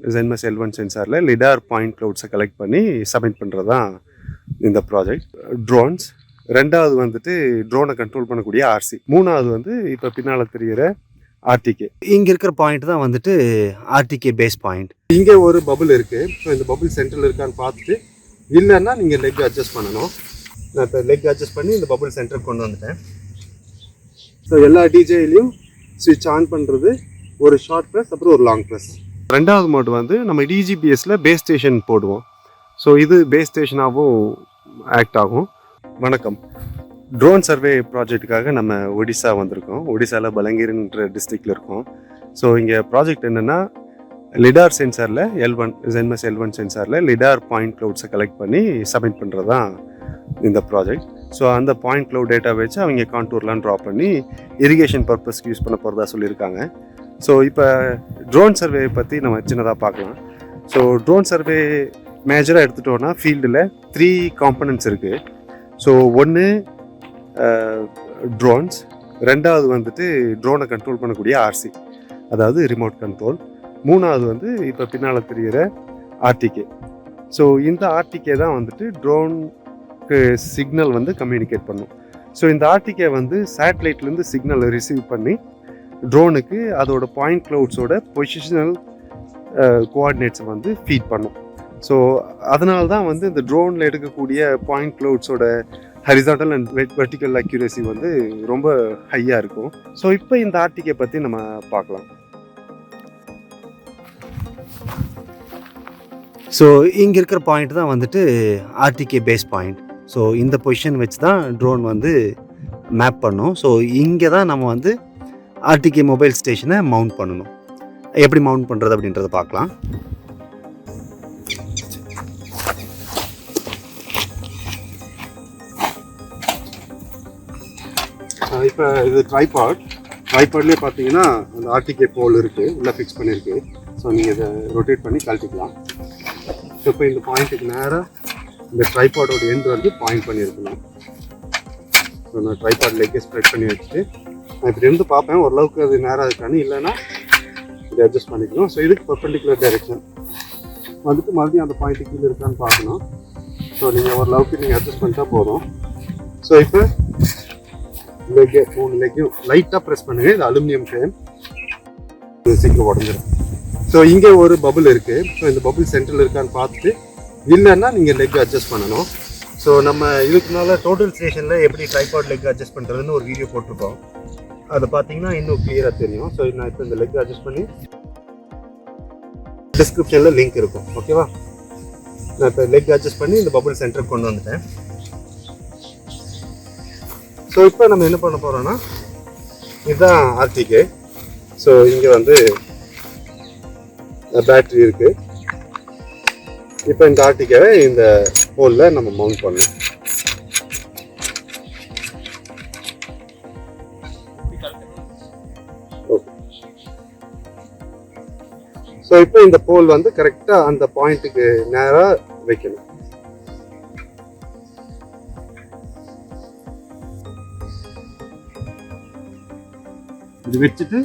Zemuse L1 சென்சாரில் LiDAR point க்ளவுட்ஸை collect பண்ணி சப்மிட் பண்ணுறது தான் இந்த ப்ராஜெக்ட். ட்ரோன்ஸ், ரெண்டாவது வந்துட்டு ட்ரோனை கண்ட்ரோல் பண்ணக்கூடிய ஆர்சி, மூணாவது வந்து இப்போ பின்னால் தெரிகிற RTK. இங்கே இருக்கிற பாயிண்ட் தான் வந்துட்டு RTK பேஸ் பாயிண்ட். இங்கே ஒரு பபுள் இருக்குது. ஸோ இந்த பபுள் சென்டரில் இருக்கான்னு பார்த்துட்டு இல்லைன்னா நீங்கள் லெக் அட்ஜஸ்ட் பண்ணணும். நான் இப்போ லெக் அட்ஜஸ்ட் பண்ணி இந்த பபுள் சென்டருக்கு கொண்டு வந்துட்டேன். ஸோ எல்லா டிஜேலையும் ஸ்விட்ச் ஆன் பண்ணுறது ஒரு ஷார்ட் ப்ரெஸ், அப்புறம் ஒரு லாங் ப்ரெஸ். ரெண்டாவது மோட் வந்து நம்ம DGPSல பேஸ் ஸ்டேஷன் போடுவோம். ஸோ இது பேஸ் ஸ்டேஷனாகவும் ஆக்ட் ஆகும். வணக்கம். ட்ரோன் சர்வே ப்ராஜெக்ட்டுக்காக நம்ம ஒடிசா வந்திருக்கோம். ஒடிசாவில் பலங்கீர்ன்ற டிஸ்ட்ரிக்டில் இருக்கோம். ஸோ இங்கே ப்ராஜெக்ட் என்னென்னா, LiDAR சென்சாரில் Zemuse L1 சென்சாரில் LiDAR பாயிண்ட் க்ளவுட்ஸை கலெக்ட் பண்ணி சப்மிட் பண்ணுறது தான் இந்த ப்ராஜெக்ட். ஸோ அந்த பாயிண்ட் க்ளவுட் டேட்டா வச்சு அவங்க கான்டூர்லாம் ட்ரா பண்ணி இரிகேஷன் பர்பஸ்க்கு யூஸ் பண்ண போகிறதா சொல்லியிருக்காங்க. ஸோ இப்போ ட்ரோன் சர்வே பற்றி நம்ம சின்னதாக பார்க்கலாம். ஸோ ட்ரோன் சர்வே மேஜராக எடுத்துட்டோன்னா ஃபீல்டில் 3 காம்பனன்ட்ஸ் இருக்குது. ஸோ ஒன்று ட்ரோன்ஸ், ரெண்டாவது வந்துட்டு ட்ரோனை கண்ட்ரோல் பண்ணக்கூடிய ஆர்சி, அதாவது ரிமோட் கண்ட்ரோல், மூணாவது வந்து இப்போ பின்னால் தெரிகிற RTK. ஸோ இந்த RTK தான் வந்துட்டு ட்ரோனுக்கு சிக்னல் வந்து கம்யூனிகேட் பண்ணும். ஸோ இந்த RTK வந்து சேட்டலைட்லேருந்து சிக்னலை ரிசீவ் பண்ணி ட்ரோனுக்கு அதோட பாயிண்ட் க்ளவுட்ஸோட பொசிஷனல் கோஆர்டினேட்ஸை வந்து ஃபீட் பண்ணும். ஸோ அதனால தான் வந்து இந்த ட்ரோனில் எடுக்கக்கூடிய பாயிண்ட் க்ளவுட்ஸோட ஹரிசாண்டல் அண்ட் வெர்டிக்கல் அக்யூரசி வந்து ரொம்ப ஹையாக இருக்கும். ஸோ இப்போ இந்த RTK பற்றி நம்ம பார்க்கலாம். ஸோ இங்கே இருக்கிற பாயிண்ட் தான் வந்துட்டு RTK பேஸ் பாயிண்ட். ஸோ இந்த பொசிஷன் வச்சு தான் ட்ரோன் வந்து மேப் பண்ணும். ஸோ இங்கே தான் நம்ம வந்து RTK மொபைல் ஸ்டேஷனை மவுண்ட் பண்ணணும். எப்படி மவுண்ட் பண்ணுறது அப்படின்றத பார்க்கலாம். இப்போ இது ட்ரைபாட்லேயே பார்த்தீங்கன்னா அந்த RTK போல் இருக்குது, உள்ளே ஃபிக்ஸ் பண்ணியிருக்கு. ஸோ நீங்கள் இதை ரொட்டேட் பண்ணி கழட்டிக்கலாம். ஸோ இப்போ இந்த பாயிண்ட்டுக்கு நேராக இந்த ட்ரைபாடோட எண்ட் வந்து பாயிண்ட் பண்ணியிருக்கணும். ஸோ நான் ட்ரைபாட் லெக்கே ஸ்ப்ரெட் பண்ணி வச்சுட்டு நான் இப்படி இருந்து பார்ப்பேன் ஓரளவுக்கு அது நேராக இருக்கான்னு, இல்லைன்னா இதை அட்ஜஸ்ட் பண்ணிக்கணும். ஸோ இதுக்கு பர்பெண்டிகுலர் டைரெக்ஷன் வந்துட்டு மறுபடியும் அந்த பாயிண்ட்டு கீழே இருக்கான்னு பார்க்கணும். ஸோ நீங்கள் ஓரளவுக்கு நீங்கள் அட்ஜஸ்ட் பண்ணிட்டா போதும். ஸோ இப்போ லெக்கே 3 லெக்கையும் லைட்டாக ப்ரெஸ் பண்ணுங்கள். இது அலுமினியம் ஃப்ரேம், இது சீக்கிரம் உடஞ்சிடும். ஸோ இங்கே ஒரு பபுள் இருக்குது. ஸோ இந்த பபுள் சென்டரில் இருக்கான்னு பார்த்துட்டு இல்லைன்னா நீங்கள் லெக் அட்ஜஸ்ட் பண்ணணும். ஸோ நம்ம இதுக்கு மேலே டோட்டல் ஸ்டேஷனில் எப்படி ட்ரைபாட் லெக் அட்ஜஸ்ட் பண்ணுறதுன்னு ஒரு வீடியோ போட்டிருக்கோம். அதை பார்த்தீங்கன்னா இன்னும் கிளியராக தெரியும். ஸோ நான் இப்போ இந்த லெக் அட்ஜஸ்ட் பண்ணி டிஸ்கிரிப்ஷனில் லிங்க் இருக்கும், ஓகேவா? நான் இப்போ லெக் அட்ஜஸ்ட் பண்ணி இந்த பபுள் சென்டருக்கு கொண்டு வந்துட்டேன். ஸோ இப்போ நம்ம என்ன பண்ண போகிறோன்னா, இதுதான் RTK. ஸோ இங்கே வந்து பேட்ரி இருக்குது. இப்போ இந்த RTKவை இந்த போலில் நம்ம மவுண்ட் பண்ணணும். ஓகே. ஸோ இப்போ இந்த போல் வந்து கரெக்டாக அந்த பாயிண்ட்டுக்கு நேராக வைக்கணும். இது வச்சுட்டு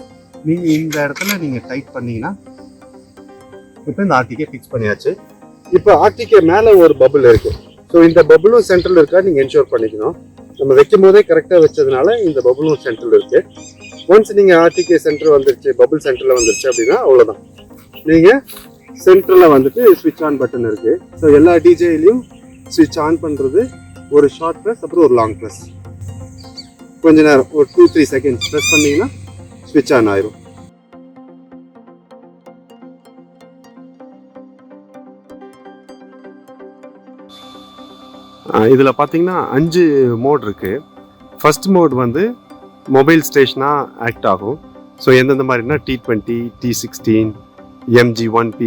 நீங்கள் இந்த இடத்துல நீங்கள் டைட் பண்ணீங்கன்னா இப்போ இந்த RTK ஃபிக்ஸ் பண்ணியாச்சு. இப்போ RTK மேலே ஒரு பபுள் இருக்குது. ஸோ இந்த பபுளும் சென்ட்ரல் இருக்கா நீங்கள் என்ஷூர் பண்ணிக்கணும். நம்ம வைக்கும் போதே கரெக்டாக வச்சதுனால இந்த பபுளும் சென்ட்ரல் இருக்குது. ஒன்ஸ் நீங்கள் RTK சென்டர் வந்துருச்சு, பபுள் சென்டரில் வந்துருச்சு அப்படின்னா அவ்வளோதான். நீங்கள் சென்டரில் வந்துட்டு ஸ்விட்ச் ஆன் பட்டன் இருக்குது. ஸோ எல்லா டிஜேலையும் ஸ்விட்ச் ஆன் பண்ணுறது ஒரு ஷார்ட் ப்ரெஸ், அப்புறம் ஒரு லாங் ப்ரெஸ். கொஞ்ச நேரம் ஒரு 2-3 செகண்ட்ஸ் ப்ரெஸ் பண்ணிங்கன்னா ஸ்விட்ச் ஆன் ஆயிரும். இதில் பார்த்தீங்கன்னா 5 மோட் இருக்குது. ஃபர்ஸ்ட் மோட் வந்து மொபைல் ஸ்டேஷனாக ஆக்ட் ஆகும். ஸோ எந்தெந்த மாதிரினா T20, T16, MG1P,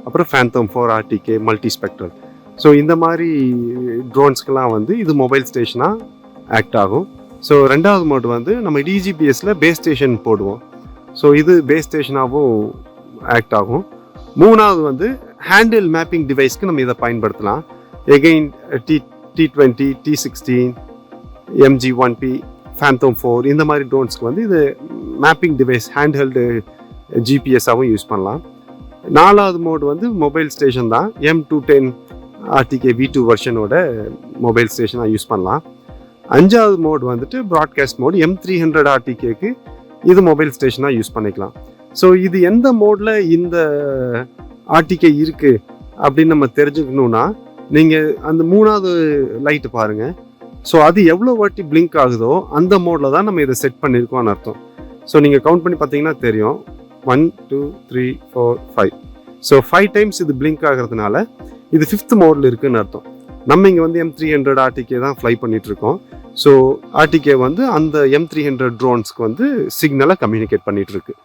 அப்புறம் Phantom 4 RTK multi spectral. So இந்த மாதிரி ட்ரோன்ஸ்க்கெலாம் வந்து இது மொபைல் ஸ்டேஷனாக ஆக்ட் ஆகும். ஸோ ரெண்டாவது மோட் வந்து நம்ம DGPSல பேஸ் ஸ்டேஷன் போடுவோம். ஸோ இது பேஸ் ஸ்டேஷனாகவும் ஆக்ட் ஆகும். மூணாவது வந்து ஹேண்டில் மேப்பிங் டிவைஸ்க்கு நம்ம இதை பயன்படுத்தலாம். Again T20, T16, MG1P, Phantom 4 இந்த மாதிரி ட்ரோன்ஸ்க்கு வந்து இது மேப்பிங் டிவைஸ் ஹேண்ட் ஹெல்டு GPS-ஆகவும் யூஸ் பண்ணலாம். 4வது மோட் வந்து மொபைல் ஸ்டேஷன் தான். M210 RTK V2 வெர்ஷனோட மொபைல் ஸ்டேஷனாக யூஸ் பண்ணலாம். 5வது மோட் வந்துட்டு ப்ராட்காஸ்ட் மோட் M300 RTKக்கு இது மொபைல் ஸ்டேஷனாக யூஸ் பண்ணிக்கலாம். ஸோ இது எந்த மோடில் இந்த RTK இருக்குது அப்படின்னு நம்ம தெரிஞ்சுக்கணுன்னா நீங்கள் அந்த 3வது லைட்டு பாருங்கள். ஸோ அது எவ்வளோ வாட்டி பிளிங்க் ஆகுதோ அந்த மோடில் தான் நம்ம இதை செட் பண்ணியிருக்கோம்னு அர்த்தம். ஸோ நீங்கள் கவுண்ட் பண்ணி பார்த்தீங்கன்னா தெரியும். 1 2 3 4 5. ஸோ 5 டைம்ஸ் இது பிளிங்க் ஆகிறதுனால இது 5th மோடில் இருக்குன்னு அர்த்தம். நம்ம இங்கே வந்து M300 RTK தான் ஃப்ளை பண்ணிட்டு இருக்கோம். ஸோ RTK வந்து அந்த M300 ட்ரோன்ஸ்க்கு வந்து சிக்னலை கம்யூனிகேட் பண்ணிட்டு இருக்கு.